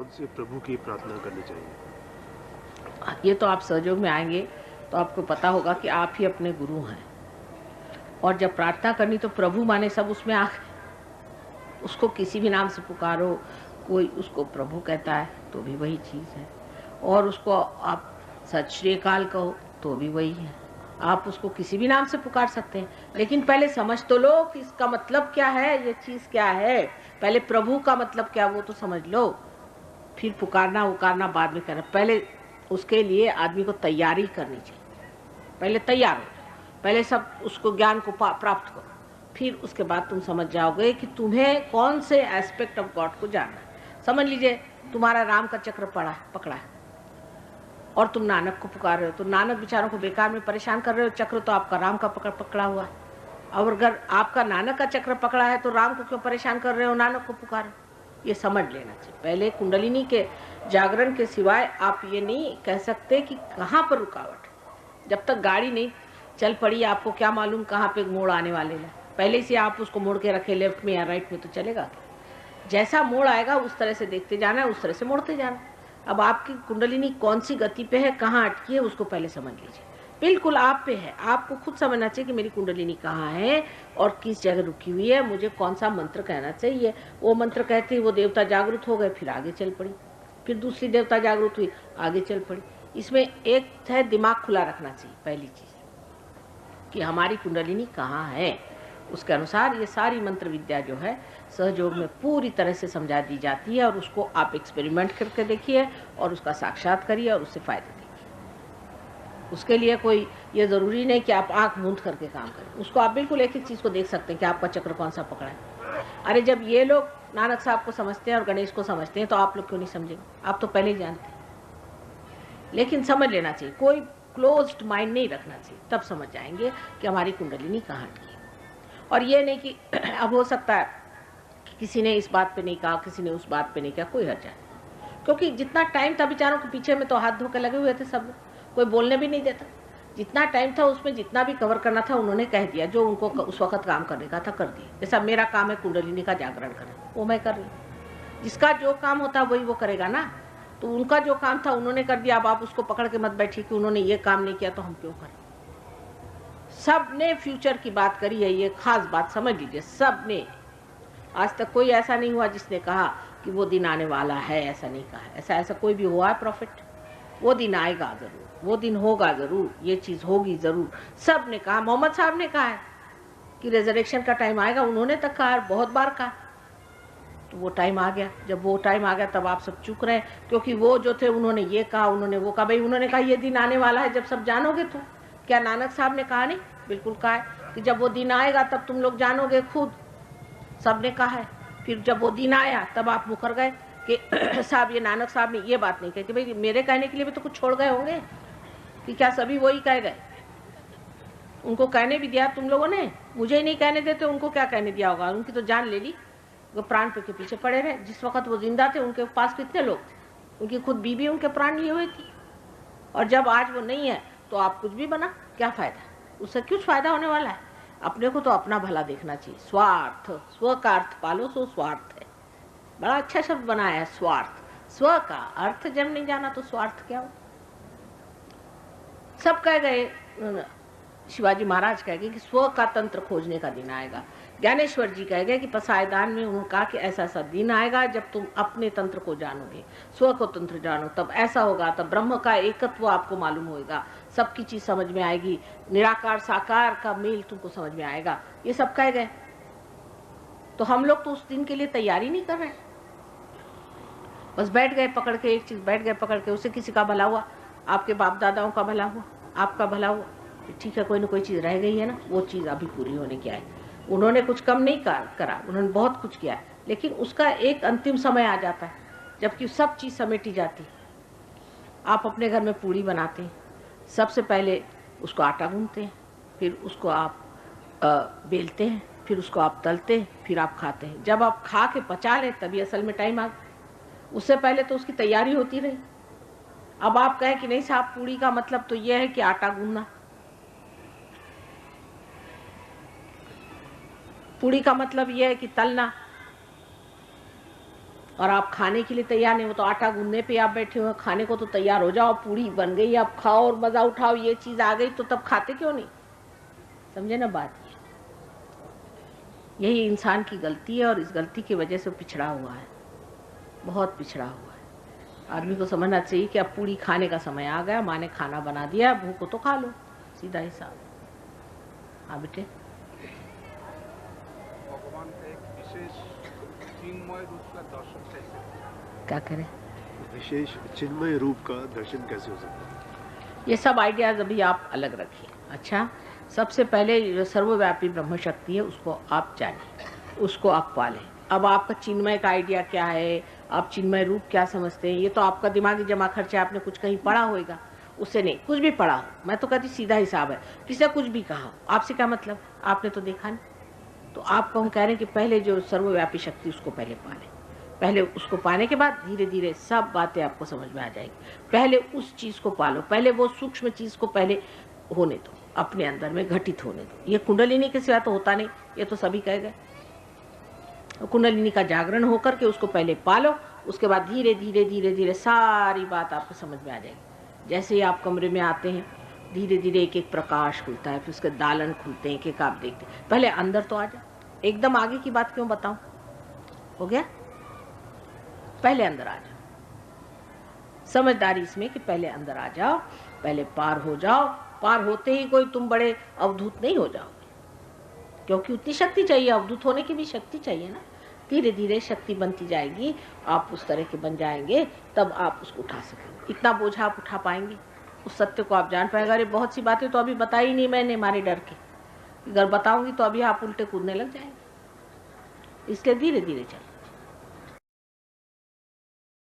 कौन से प्रभु की प्रार्थना करनी चाहिए? ये तो आप सहयोग में आएंगे तो आपको पता होगा कि आप ही अपने गुरु हैं। और जब प्रार्थना करनी तो प्रभु माने सब उसमें आ, उसको किसी भी नाम से पुकारो, कोई उसको प्रभु कहता है तो भी वही चीज़ है, और उसको आप सत श्री अकाल कहो तो भी वही है। आप उसको किसी भी नाम से पुकार सकते हैं, लेकिन पहले समझ तो लो कि इसका मतलब क्या है, ये चीज़ क्या है। पहले प्रभु का मतलब क्या वो तो समझ लो, फिर पुकारना उकारना बाद में करना। पहले उसके लिए आदमी को तैयारी करनी चाहिए। पहले तैयार हो, पहले सब उसको ज्ञान को प्राप्त करो, फिर उसके बाद तुम समझ जाओगे कि तुम्हें कौन से एस्पेक्ट ऑफ गॉड को जानना है। समझ लीजिए तुम्हारा राम का चक्र पकड़ा है और तुम नानक को पुकार रहे हो, तो नानक बेचारों को बेकार में परेशान कर रहे हो। चक्र तो आपका राम का पकड़ा हुआ है, और अगर आपका नानक का चक्र पकड़ा है तो राम को क्यों परेशान कर रहे हो, नानक को पुकारो। ये समझ लेना चाहिए। पहले कुंडलिनी के जागरण के सिवाय आप ये नहीं कह सकते कि कहाँ पर रुकावट है। जब तक गाड़ी नहीं चल पड़ी आपको क्या मालूम कहाँ पे मोड़ आने वाले हैं। पहले से आप उसको मोड़ के रखे लेफ्ट में या राइट में, तो चलेगा क्या। जैसा मोड़ आएगा उस तरह से देखते जाना है, उस तरह से मोड़ते जाना। अब आपकी कुंडलिनी कौन सी गति पे है, कहाँ अटकी है, उसको पहले समझ लीजिए। बिल्कुल आप पे है, आपको खुद समझना चाहिए कि मेरी कुंडलिनी कहाँ है और किस जगह रुकी हुई है, मुझे कौन सा मंत्र कहना चाहिए। वो मंत्र कहते ही वो देवता जागृत हो गए, फिर आगे चल पड़ी, फिर दूसरी देवता जागृत हुई, आगे चल पड़ी। इसमें एक है दिमाग खुला रखना चाहिए पहली चीज़, कि हमारी कुंडलिनी कहाँ है। उसके अनुसार ये सारी मंत्र विद्या जो है सहयोग में पूरी तरह से समझा दी जाती है, और उसको आप एक्सपेरिमेंट करके देखिए और उसका साक्षात करिए और उससे फायदे देखिए। उसके लिए कोई ये ज़रूरी नहीं कि आप आँख मूंद करके काम करें, उसको आप बिल्कुल एक एक चीज़ को देख सकते हैं कि आपका चक्र कौन सा पकड़ा है। अरे जब ये लोग नानक साहब को समझते हैं और गणेश को समझते हैं तो आप लोग क्यों नहीं समझेंगे, आप तो पहले ही जानते हैं। लेकिन समझ लेना चाहिए, कोई क्लोज्ड माइंड नहीं रखना चाहिए, तब समझ जाएंगे कि हमारी कुंडलिनी कहाँ की। और ये नहीं कि अब हो सकता है कि किसी ने इस बात पे नहीं कहा, किसी ने उस बात पे नहीं कहा, कोई हर्जा नहीं, क्योंकि जितना टाइम था बेचारों के पीछे में तो हाथ धो के लगे हुए थे सब, कोई बोलने भी नहीं देता। जितना टाइम था उसमें जितना भी कवर करना था उन्होंने कह दिया, जो उनको उस वक्त काम करने का था कर दिया। जैसा मेरा काम है कुंडलिनी का जागरण करना, वो मैं कर रही हूँ। जिसका जो काम होता है वही वो करेगा ना, तो उनका जो काम था उन्होंने कर दिया। अब आप उसको पकड़ के मत बैठिए कि उन्होंने ये काम नहीं किया तो हम क्यों करें। सब ने फ्यूचर की बात करी है, ये खास बात समझ लीजिए। सब ने, आज तक कोई ऐसा नहीं हुआ जिसने कहा कि वो दिन आने वाला है, ऐसा नहीं कहा। ऐसा कोई भी हुआ है प्रॉफिट? वो दिन आएगा जरूर, वो दिन होगा जरूर, ये चीज होगी जरूर। सब ने कहा, मोहम्मद साहब ने कहा है कि रिजर्वेशन का टाइम आएगा, उन्होंने तक कहा, बहुत बार कहा। तो वो टाइम आ गया, जब वो टाइम आ गया तब आप सब चुप रहे, क्योंकि वो जो थे उन्होंने ये कहा, उन्होंने वो कहा। भाई उन्होंने कहा ये दिन आने वाला है, जब सब जानोगे तो। क्या नानक साहब ने कहा नहीं? बिल्कुल कहा है कि जब वो दिन आएगा तब तुम लोग जानोगे खुद, सब ने कहा है। फिर जब वो दिन आया तब आप मुकर गए कि साहब ये नानक साहब ने ये बात नहीं कही। कि भाई मेरे कहने के लिए भी तो कुछ छोड़ गए होंगे, कि क्या सभी वही कह गए? उनको कहने भी दिया तुम लोगों ने, मुझे ही नहीं कहने देते, उनको क्या कहने दिया होगा? उनकी तो जान ले ली, वो प्राण पे के पीछे पड़े रहे। जिस वक्त वो जिंदा थे उनके पास कितने लोग थे, उनकी खुद बीबी उनके प्राण लिए हुए थी। और जब आज वो नहीं है तो आप कुछ भी बना, क्या फायदा? उससे कुछ फायदा होने वाला है? अपने को तो अपना भला देखना चाहिए। स्वार्थ, स्व का अर्थ पालो सो स्वार्थ है। बड़ा अच्छा शब्द बनाया है, स्वार्थ। स्व का अर्थ जब नहीं जाना तो स्वार्थ क्या हो? सब कह गए, शिवाजी महाराज कह गए कि स्व का तंत्र खोजने का दिन आएगा। ज्ञानेश्वर जी कह गए कि पसायदान में उन्होंने कहा कि ऐसा ऐसा दिन आएगा जब तुम अपने तंत्र को जानोगे, स्व को तंत्र जानो, तब ऐसा होगा, तब ब्रह्म का एकत्व आपको मालूम होगा, सबकी चीज समझ में आएगी, निराकार साकार का मेल तुमको समझ में आएगा। ये सब कह गए। तो हम लोग तो उस दिन के लिए तैयारी नहीं कर रहे, बस बैठ गए पकड़ के, एक चीज बैठ गए पकड़ के। उससे किसी का भला हुआ, आपके बाप दादाओं का भला हुआ, आपका भला हुआ, ठीक है, कोई ना कोई चीज रह गई है ना, वो चीज अभी पूरी होने की है। उन्होंने कुछ कम नहीं करा, उन्होंने बहुत कुछ किया, लेकिन उसका एक अंतिम समय आ जाता है जबकि सब चीज समेटी जाती। आप अपने घर में पूड़ी बनाते हैं, सबसे पहले उसको आटा गूंथते हैं, फिर उसको आप बेलते हैं, फिर उसको आप तलते हैं, फिर आप खाते हैं। जब आप खा के पचा लें तभी असल में टाइम आ गया, उससे पहले तो उसकी तैयारी होती रही। अब आप कहें कि नहीं साहब पूड़ी का मतलब तो यह है कि आटा गूंथना, पूड़ी का मतलब यह है कि तलना, और आप खाने के लिए तैयार नहीं हो, तो आटा गूंदने पे आप बैठे हो, खाने को तो तैयार हो जाओ, पूड़ी बन गई, आप खाओ और मज़ा उठाओ, ये चीज़ आ गई तो तब खाते क्यों नहीं? समझे ना बात? यही इंसान की गलती है और इस गलती की वजह से पिछड़ा हुआ है, बहुत पिछड़ा हुआ है। आदमी को समझना चाहिए कि अब पूड़ी खाने का समय आ गया, माँ ने खाना बना दिया, भूख हो तो खा लो, सीधा हिसाब। हाँ बेटे, भगवान का एक विशेष चिन्मय रूप का दर्शन कैसे? क्या करें? विशेष चिन्मय रूप का दर्शन कैसे हो सकता है? ये सब आइडियाज अभी आप अलग रखिए। अच्छा, सबसे पहले जो सर्वव्यापी ब्रह्म शक्ति है उसको आप जानिए, उसको आप पालें। अब आपका चिन्मय का आइडिया क्या है, आप चिन्मय रूप क्या समझते हैं, ये तो आपका दिमागी जमा खर्चा, आपने कुछ कहीं पढ़ा होगा, उससे नहीं, कुछ भी पढ़ा हो, मैं तो कहती सीधा हिसाब है, किसी ने कुछ भी कहा हो, आपसे क्या मतलब, आपने तो देखा नहीं। तो आपको हम कह रहे हैं कि पहले जो सर्वव्यापी शक्ति उसको पहले पालें, पहले उसको पाने के बाद धीरे धीरे सब बातें आपको समझ में आ जाएगी। पहले उस चीज़ को पालो, पहले वो सूक्ष्म चीज़ को पहले होने दो, अपने अंदर में घटित होने दो। ये कुंडलिनी के सिवा तो होता नहीं, ये तो सभी कह गए। कुंडलिनी का जागरण होकर के उसको पहले पालो, उसके बाद धीरे धीरे धीरे धीरे सारी बात आपको समझ में आ जाएगी। जैसे ही आप कमरे में आते हैं, धीरे धीरे एक एक प्रकाश खुलता है, फिर उसके दालन खुलते हैं, एक एक आप देखते हैं। पहले अंदर तो आ जाओ, एकदम आगे की बात क्यों बताऊं, हो गया? पहले अंदर आ जाओ, समझदारी इसमें कि पहले अंदर आ जाओ, पहले पार हो जाओ। पार होते ही कोई तुम बड़े अवधूत नहीं हो जाओगे, क्योंकि उतनी शक्ति चाहिए, अवधूत होने की भी शक्ति चाहिए ना। धीरे धीरे शक्ति बनती जाएगी, आप उस तरह के बन जाएंगे, तब आप उसको उठा सकेंगे। इतना बोझा आप उठा पाएंगे, उस सत्य को आप जान पाएंगे। अरे बहुत सी बातें तो अभी बताई नहीं मैंने, मारे डर के, अगर बताऊंगी तो अभी आप उल्टे कूदने लग जाएंगे। इसलिए धीरे धीरे चलो।